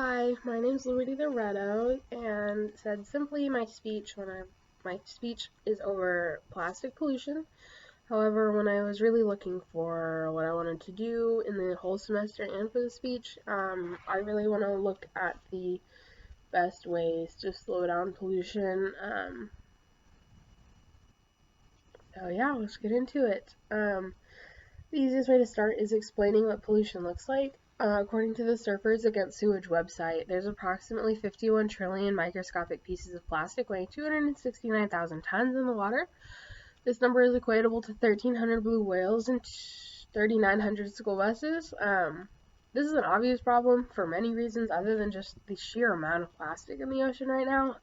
Hi, my name's Louie Loretto, and said simply my speech is over plastic pollution. However, when I was really looking for what I wanted to do in the whole semester and for the speech, I really want to look at the best ways to slow down pollution. So yeah, let's get into it. The easiest way to start is explaining what pollution looks like. According to the Surfers Against Sewage website, there's approximately 51 trillion microscopic pieces of plastic weighing 269,000 tons in the water. This number is equatable to 1,300 blue whales and 3,900 school buses. This is an obvious problem for many reasons other than just the sheer amount of plastic in the ocean right now.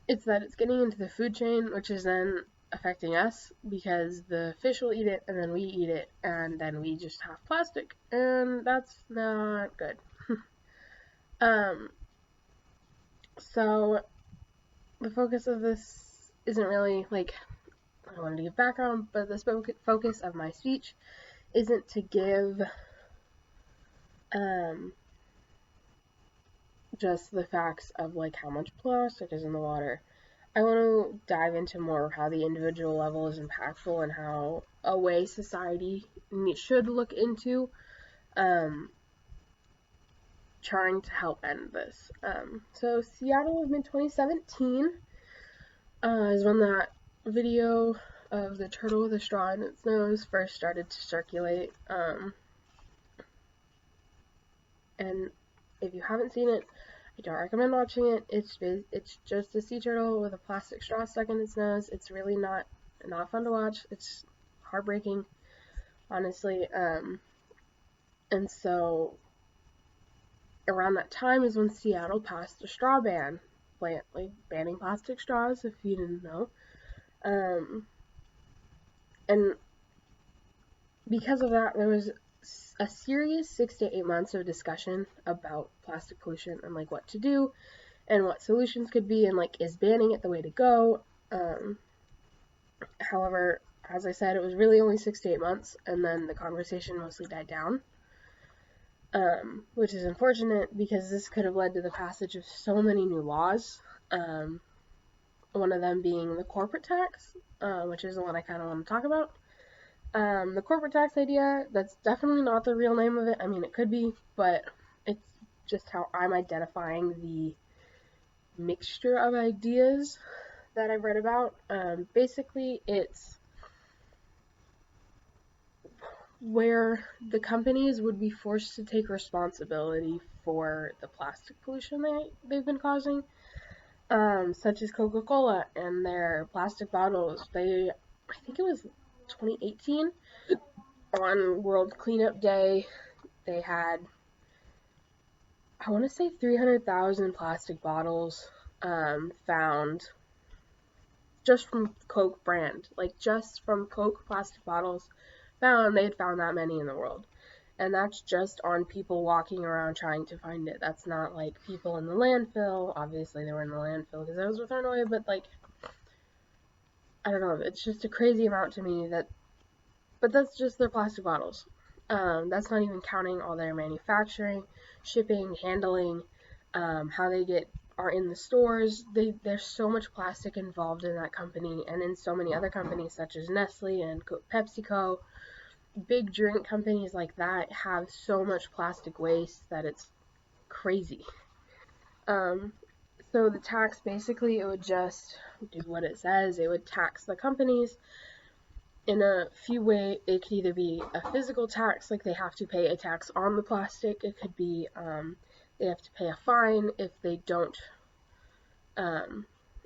It's that it's getting into the food chain, which is then affecting us because the fish will eat it and then we eat it and then we just have plastic, and that's not good. So the focus of this isn't really like, I wanted to give background, but the focus of my speech isn't to give just the facts of like how much plastic is in the water. I want to dive into more how the individual level is impactful and how a way society should look into trying to help end this. So Seattle of mid 2017 is when that video of the turtle with a straw in its nose first started to circulate. And if you haven't seen it, I don't recommend watching it. It's just a sea turtle with a plastic straw stuck in its nose. It's really not fun to watch. It's heartbreaking, honestly. And so around that time is when Seattle passed a straw ban, banning plastic straws, if you didn't know. And because of that, there was a serious 6 to 8 months of discussion about plastic pollution and like what to do and what solutions could be, and like, is banning it the way to go? However, as I said, it was really only 6 to 8 months, and then the conversation mostly died down, which is unfortunate because this could have led to the passage of so many new laws, one of them being the corporate tax, which is the one I kind of want to talk about. The corporate tax idea, that's definitely not the real name of it. I mean, it could be, but it's just how I'm identifying the mixture of ideas that I've read about. Basically, it's where the companies would be forced to take responsibility for the plastic pollution they've been causing, such as Coca-Cola and their plastic bottles. I think it was 2018, on World Cleanup Day, they had, I want to say 300,000 plastic bottles found just from Coke brand, like just from Coke plastic bottles found. They had found that many in the world, and that's just on people walking around trying to find it. That's not like people in the landfill. Obviously they were in the landfill because those were thrown away, but like, I don't know, it's just a crazy amount to me but that's just their plastic bottles. That's not even counting all their manufacturing, shipping, handling, how they are in the stores. There's so much plastic involved in that company and in so many other companies such as Nestle and PepsiCo. Big drink companies like that have so much plastic waste that it's crazy. So the tax, basically, it would just do what it says. It would tax the companies in a few ways. It could either be a physical tax, like they have to pay a tax on the plastic. It could be they have to pay a fine if they don't,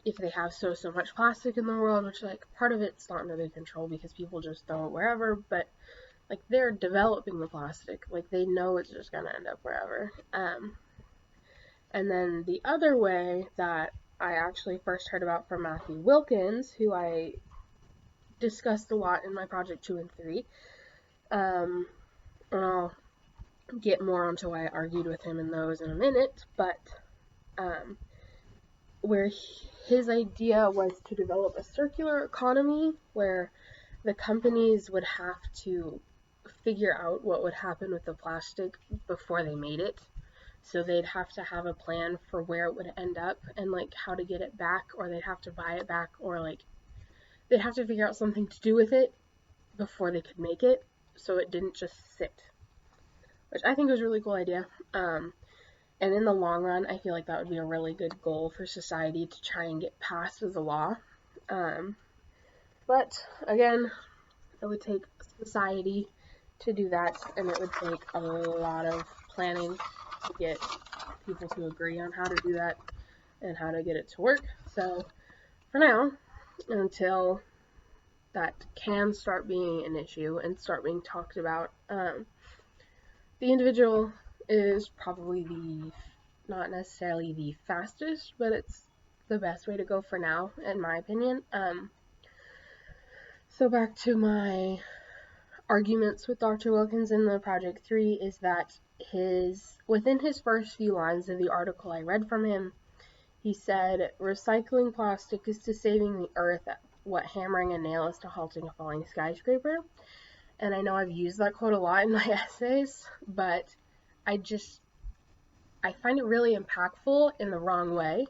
if they have so much plastic in the world, which, like, part of it's not under their control because people just throw it wherever, but like, they're developing the plastic, like they know it's just gonna end up wherever. And then the other way that I actually first heard about from Matthew Wilkins, who I discussed a lot in my project 2 and 3. And I'll get more onto why I argued with him in those in a minute, but where his idea was to develop a circular economy where the companies would have to figure out what would happen with the plastic before they made it. So they'd have to have a plan for where it would end up and like how to get it back, or they'd have to buy it back, or like they'd have to figure out something to do with it before they could make it, so it didn't just sit, which I think was a really cool idea. And in the long run, I feel like that would be a really good goal for society to try and get passed as a law. But again, it would take society to do that, and it would take a lot of planning to get people to agree on how to do that and how to get it to work. So for now, until that can start being an issue and start being talked about, the individual is probably not necessarily the fastest, but it's the best way to go for now, in my opinion. So back to my arguments with Dr. Wilkins in the Project 3 is that within his first few lines of the article I read from him, he said, recycling plastic is to saving the earth what hammering a nail is to halting a falling skyscraper. And I know I've used that quote a lot in my essays, but I find it really impactful in the wrong way,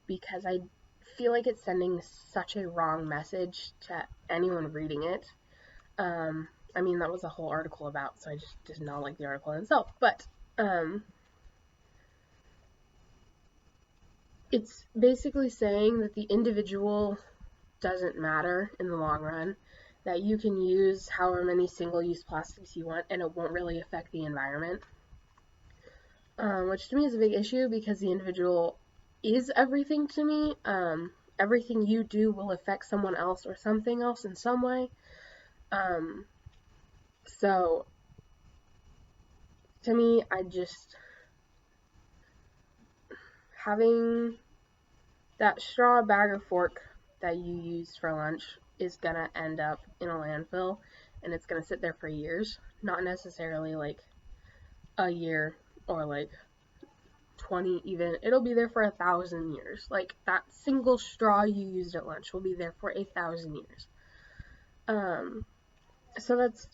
because I feel like it's sending such a wrong message to anyone reading it. I mean, that was a whole article about, so I just did not like the article in itself. But it's basically saying that the individual doesn't matter in the long run, that you can use however many single-use plastics you want and it won't really affect the environment. Which to me is a big issue, because the individual is everything to me. Everything you do will affect someone else or something else in some way. So to me, having that straw bag or fork that you used for lunch is gonna end up in a landfill, and it's gonna sit there for years. Not necessarily like a year or like 20 even. It'll be there for 1,000 years. Like, that single straw you used at lunch will be there for 1,000 years. So that's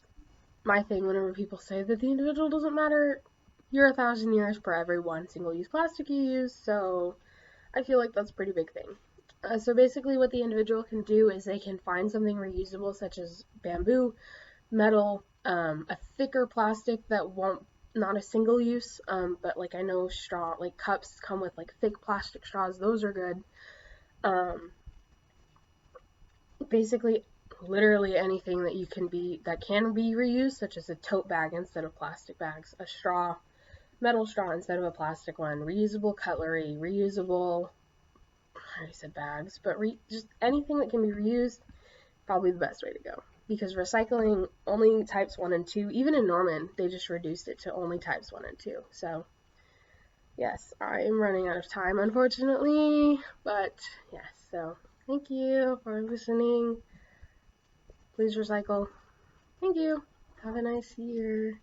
my thing whenever people say that the individual doesn't matter. You're 1,000 years for every one single-use plastic you use, so I feel like that's a pretty big thing. So basically what the individual can do is they can find something reusable, such as bamboo, metal, a thicker plastic that won't, not a single use, but like I know straw, like cups come with like thick plastic straws, those are good. Basically literally anything that can be reused, such as a tote bag instead of plastic bags, a straw, metal straw instead of a plastic one, reusable cutlery, reusable, I already said bags, but just anything that can be reused, probably the best way to go. Because recycling only types 1 and 2, even in Norman, they just reduced it to only types 1 and 2. So, yes, I am running out of time, unfortunately, but yes, so thank you for listening. Please recycle. Thank you. Have a nice year.